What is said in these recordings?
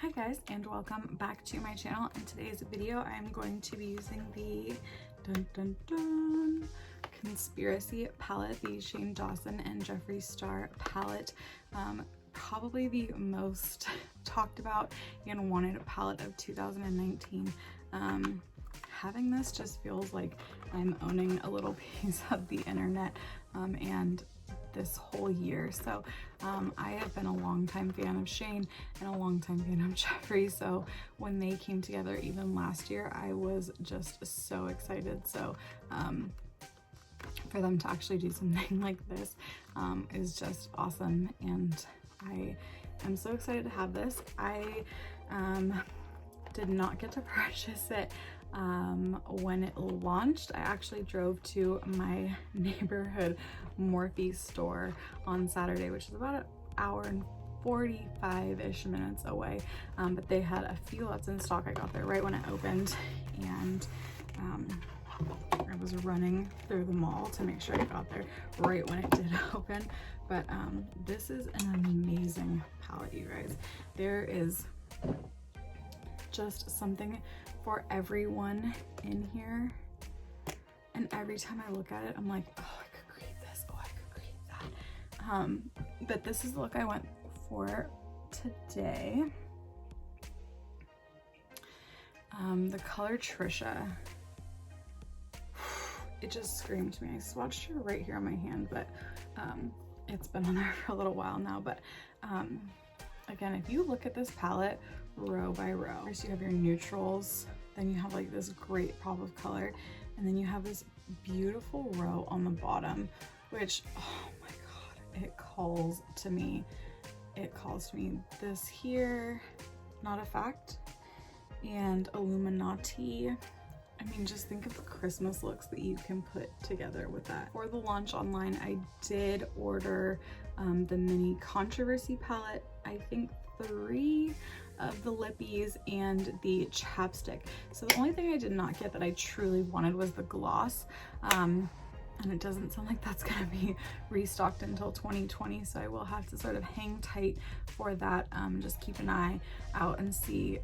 Hi guys, and welcome back to my channel. In today's video I'm going to be using the Conspiracy palette, the Shane Dawson and Jeffree Star palette. Probably the most talked about and wanted palette of 2019. Having this just feels like I'm owning a little piece of the internet and this whole year. So I have been a longtime fan of Shane and a longtime fan of Jeffree, so when they came together even last year I was just so excited. So for them to actually do something like this is just awesome, and I am so excited to have this. I did not get to purchase it when it launched. I actually drove to my neighborhood Morphe store on Saturday, which is about an hour and 45-ish minutes away, but they had a few lots in stock. I got there right when it opened, and I was running through the mall to make sure I got there right when it did open. But this is an amazing palette, you guys. There is just something for everyone in here, and every time I look at it I'm like, oh, I could create this, oh, I could create that. But this is the look I went for today. The color Trisha, it just screamed to me. I swatched her right here on my hand, but it's been on there for a little while now. But again, if you look at this palette row by row, first you have your neutrals, then you have like this great pop of color, and then you have this beautiful row on the bottom, which, oh my god, it calls to me. It calls to me this here, Not a Fact, and Illuminati. I mean, just think of the Christmas looks that you can put together with that. For the launch online, I did order the mini Controversy palette, I think 3 of the lippies and the chapstick. So the only thing I did not get that I truly wanted was the gloss, and it doesn't sound like that's gonna be restocked until 2020, so I will have to sort of hang tight for that. Just keep an eye out and see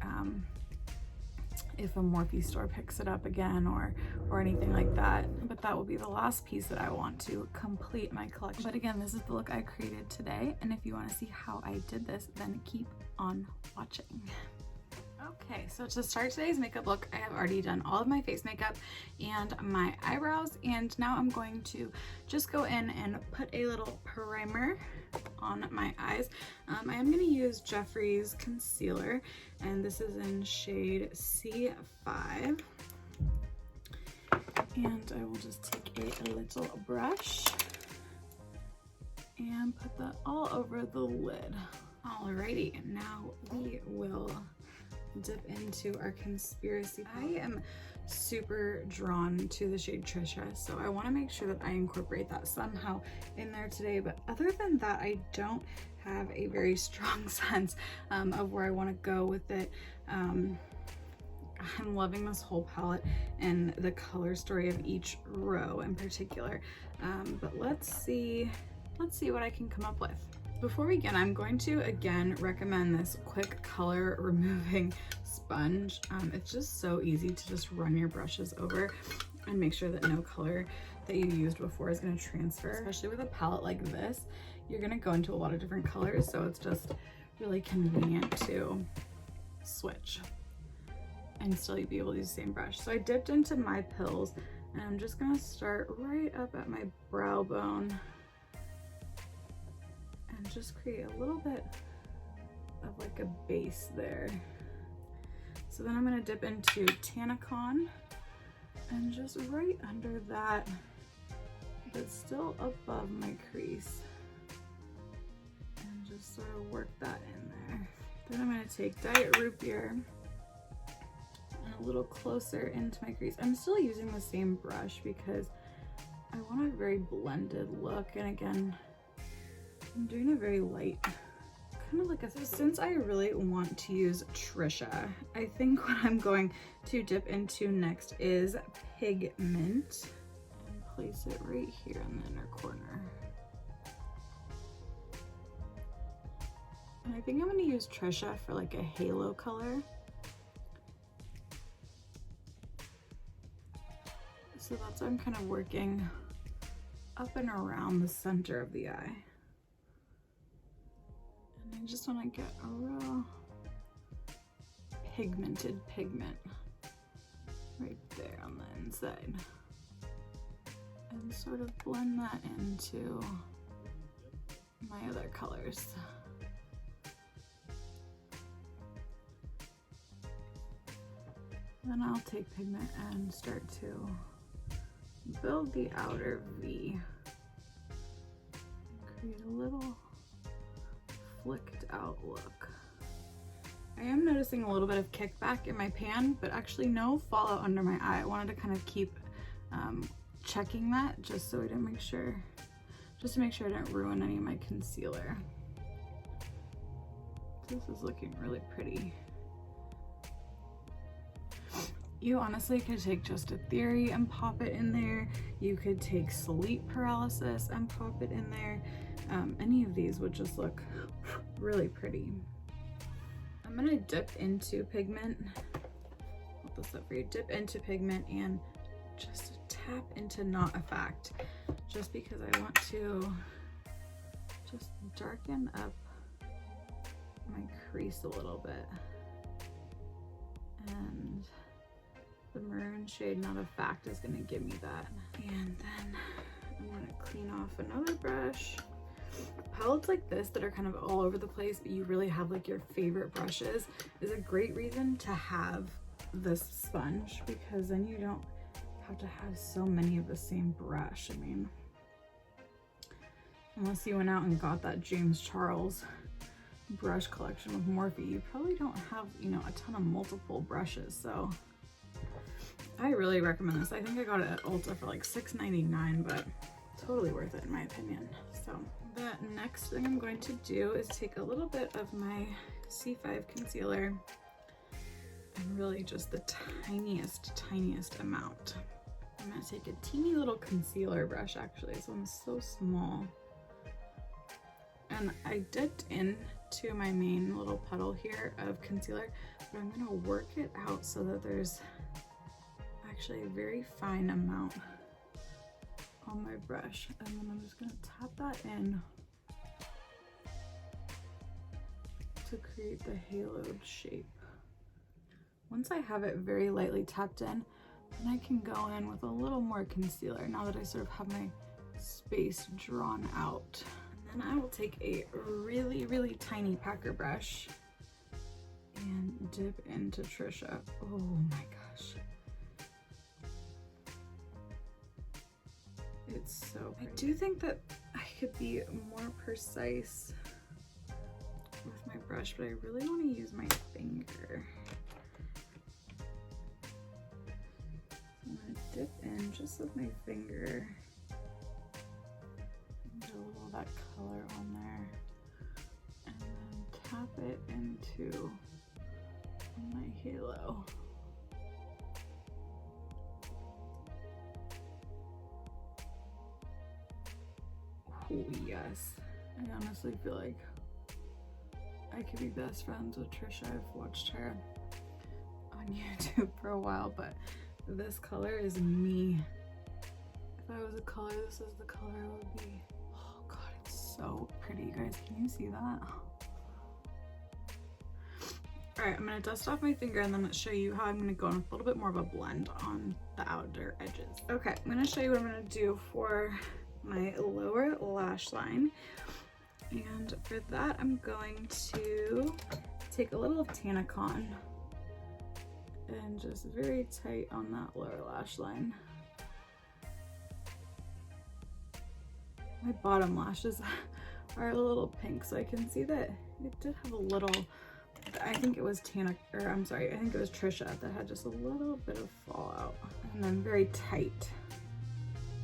if a Morphe store picks it up again or anything like that. But that will be the last piece that I want to complete my collection. But again, this is the look I created today, and if you want to see how I did this, then keep on watching. Okay, so to start today's makeup look, I have already done all of my face makeup and my eyebrows, and now I'm going to just go in and put a little primer on my eyes. I am going to use Jeffree's concealer, and this is in shade C5. And I will just take a little brush and put that all over the lid. Alrighty, now we will dip into our Conspiracy. I am super drawn to the shade Trisha, so I want to make sure that I incorporate that somehow in there today. But other than that, I don't have a very strong sense of where I want to go with it. I'm loving this whole palette and the color story of each row in particular, but let's see what I can come up with. Before we begin, I'm going to again recommend this quick color removing sponge. It's just so easy to just run your brushes over and make sure that no color that you used before is going to transfer. Especially with a palette like this, you're going to go into a lot of different colors, so it's just really convenient to switch and still be able to use the same brush. So I dipped into my pills, and I'm just going to start right up at my brow bone and just create a little bit of like a base there. So then I'm going to dip into Tannicon and just right under that, but still above my crease, and just sort of work that in there. Then I'm going to take Diet Root Beer and a little closer into my crease. I'm still using the same brush because I want a very blended look, and again, I'm doing a very light, kind of like a, so since I really want to use Trisha, I think what I'm going to dip into next is Pigment, and place it right here in the inner corner. And I think I'm gonna use Trisha for like a halo color. So that's why I'm kind of working up and around the center of the eye. And I just want to get a real pigmented pigment right there on the inside. And sort of blend that into my other colors. Then I'll take pigment and start to build the outer V. Create a little flicked out look. I am noticing a little bit of kickback in my pan, but actually no fallout under my eye. I wanted to kind of keep checking that just so I didn't make sure, just to make sure I didn't ruin any of my concealer. This is looking really pretty. You honestly could take Just a Theory and pop it in there. You could take Sleep Paralysis and pop it in there. Any of these would just look really pretty. I'm gonna dip into pigment. Hold this up for you. Dip into pigment and just tap into Not Effect, just because I want to just darken up my crease a little bit. And the maroon shade Not Effect is gonna give me that. And then I'm gonna clean off another brush. Palettes like this that are kind of all over the place, but you really have like your favorite brushes, is a great reason to have this sponge, because then you don't have to have so many of the same brush. I mean, unless you went out and got that James Charles brush collection with Morphe, you probably don't have, you know, a ton of multiple brushes. So I really recommend this. I think I got it at Ulta for like $6.99, but totally worth it in my opinion. So the next thing I'm going to do is take a little bit of my C5 concealer, and really just the tiniest amount. I'm gonna take a teeny little concealer brush, actually. This one's so small. And I dipped into my main little puddle here of concealer, but I'm gonna work it out so that there's actually a very fine amount on my brush. And then I'm just gonna tap that in to create the haloed shape. Once I have it very lightly tapped in, then I can go in with a little more concealer now that I sort of have my space drawn out. And then I will take a really tiny packer brush and dip into Trisha. Oh my gosh. It's so pretty. I do think that I could be more precise with my brush, but I really want to use my finger. I'm gonna dip in just with my finger, get a little of that color on there, and then tap it into my halo. Oh yes, I honestly feel like I could be best friends with Trisha. I've watched her on YouTube for a while, but this color is me. If I was a color, this is the color I would be. Oh god, it's so pretty, you guys. Can you see that? Alright, I'm gonna dust off my finger and then show you how I'm gonna go in with a little bit more of a blend on the outer edges. Okay, I'm gonna show you what I'm gonna do for my lower lash line. And for that, I'm going to take a little of Tanacon and just very tight on that lower lash line. My bottom lashes are a little pink, so I can see that it did have a little, I think it was I think it was Trisha that had just a little bit of fallout. And then very tight,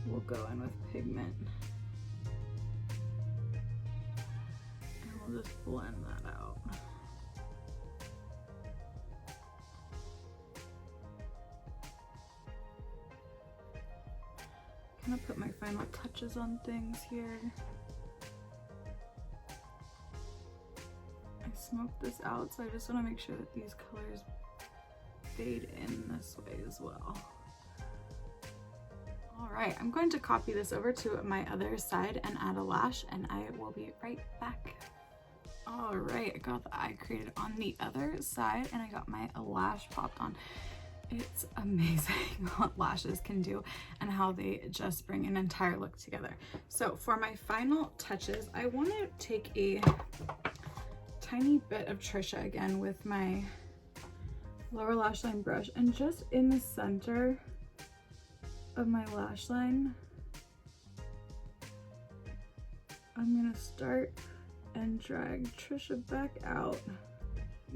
we'll go in with pigment. And we'll just blend that out. Kind of put my final touches on things here. smoked this out, so I just want to make sure that these colors fade in this way as well. All right, I'm going to copy this over to my other side and add a lash, and I will be right back. All right, I got the eye created on the other side and I got my lash popped on. It's amazing what lashes can do and how they just bring an entire look together. So for my final touches, I want to take a tiny bit of Trisha again with my lower lash line brush, and just in the center of my lash line, I'm gonna start and drag Trisha back out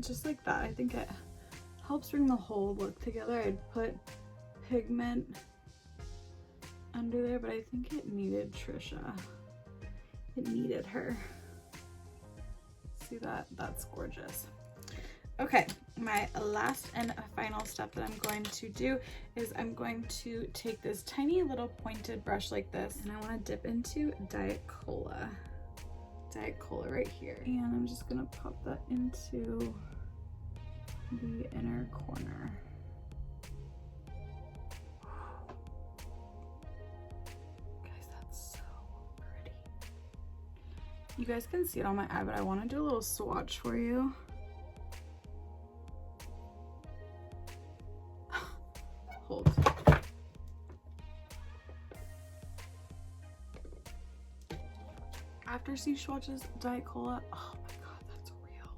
just like that. I think it helps bring the whole look together. I'd put pigment under there, but I think it needed Trisha. It needed her. See that? That's gorgeous. Okay, my last and final step that I'm going to do is I'm going to take this tiny little pointed brush like this, and I want to dip into Diet Cola right here. And I'm just gonna pop that into the inner corner. Guys, that's so pretty. You guys can see it on my eye, but I want to do a little swatch for you. Hold. After she swatches Diet Cola, oh my god, that's real.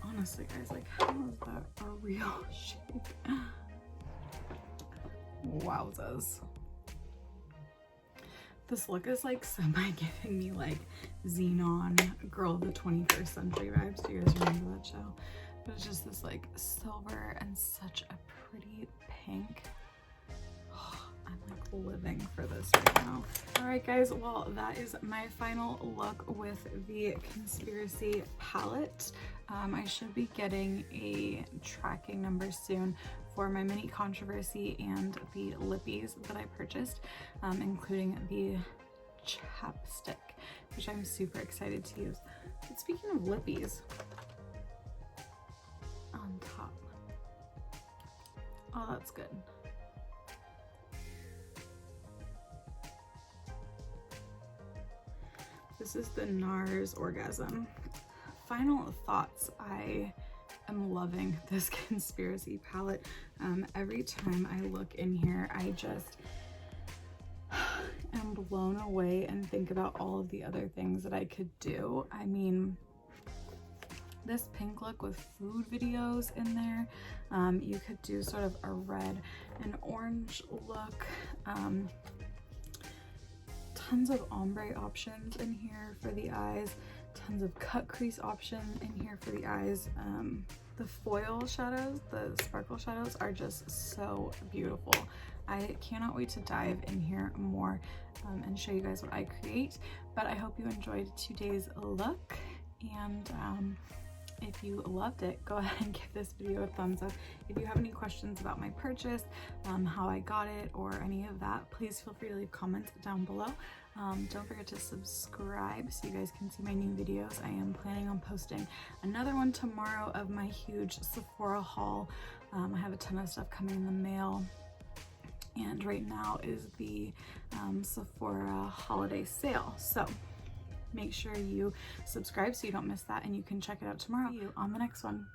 Honestly, guys, like, how is that a real shape? Wowzers. This look is like semi giving me like Xenon Girl of the 21st Century vibes. Do you guys remember that show? But it's just this like silver and such a pretty pink. I'm like living for this right now. All right, guys, well, that is my final look with the Conspiracy palette. I should be getting a tracking number soon for my mini controversy and the lippies that I purchased, including the chapstick, which I'm super excited to use. But speaking of lippies, on top. Oh, that's good. This is the NARS Orgasm. Final thoughts. I am loving this Conspiracy palette. Every time I look in here, I just am blown away and think about all of the other things that I could do. I mean, this pink look with food videos in there. You could do sort of a red and orange look. Tons of ombre options in here for the eyes. Tons of cut crease option in here for the eyes. The foil shadows, the sparkle shadows are just so beautiful. I cannot wait to dive in here more and show you guys what I create. But I hope you enjoyed today's look, and if you loved it, go ahead and give this video a thumbs up. If you have any questions about my purchase, how I got it, or any of that, please feel free to leave comments down below. Don't forget to subscribe so you guys can see my new videos. I am planning on posting another one tomorrow of my huge Sephora haul. I have a ton of stuff coming in the mail, and right now is the Sephora holiday sale. So make sure you subscribe so you don't miss that, and you can check it out tomorrow. See you on the next one.